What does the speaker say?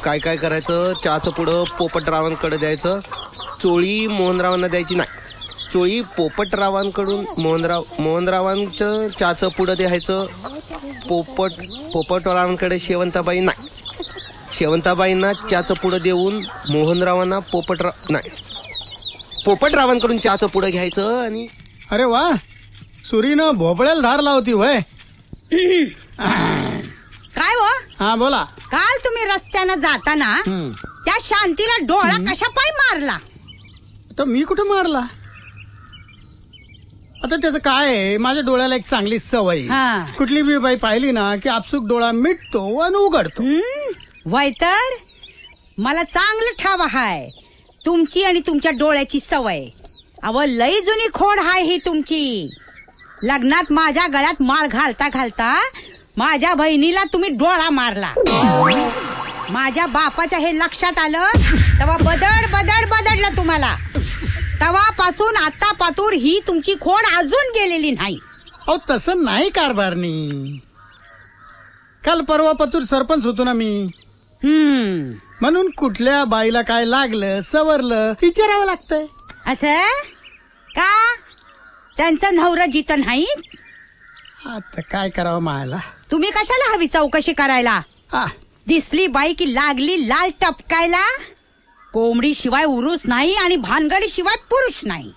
काय काय करायचं, चहाचं पुढं पोपटरावांकडे द्यायचं, चोळी मोहनरावांना द्यायची नाही. चोळी पोपटरावांकडून मोहनरावांचं चहाचं पुढं द्यायचं. पोपटरावांकडे शेवंताबाई नाही. शेवंताबाईंना चहाचं पुढं देऊन मोहनरावांना पोपटरावांकडून चहाचं पुढं घ्यायचं. आणि अरे वा, सुरीनं भोपळ्याला धार लावती वय. काय हो? हा बोला. काल तुम्ही रस्त्यानं जाताना त्या शांतीला डोळा कशा पाय मारला? तर मी कुठे मारला? आता त्याचं काय आहे, माझ्या डोळ्याला एक चांगली सवय. कुठली बी बाई पाहिली ना की आपसूक डोळा मिटतो आणि उघडतो. वय तर मला चांगलं ठाव हाय तुमची आणि तुमच्या डोळ्याची सवय. अव लई जुनी खोड हाय ही तुमची. लग्नात माझ्या गळ्यात माळ घालता घालता माझ्या बहिणीला तुम्ही डोळा मारला. माझ्या बापाच्या हे लक्षात आलं तेव्हा बदडलं तुम्हाला. तेव्हापासून आता पातूर ही तुमची खोड अजून गेलेली नाही. अहो तसं नाही कारभारनी. काल परवा पतूर सरपंच होतो ना मी. म्हणून कुठल्या बाईला काय लागलं सवरलं विचारावं लागतंय. असं का? त्यांचं नवरा जित नाही. आता काय करावं मायला. तुम्ही कशाला हवी चौकशी करायला? दिसली बाई की लागली लाल टपकायला. कोंबडी शिवाय उरूस नाही आणि भानगडी शिवाय पुरुष नाही.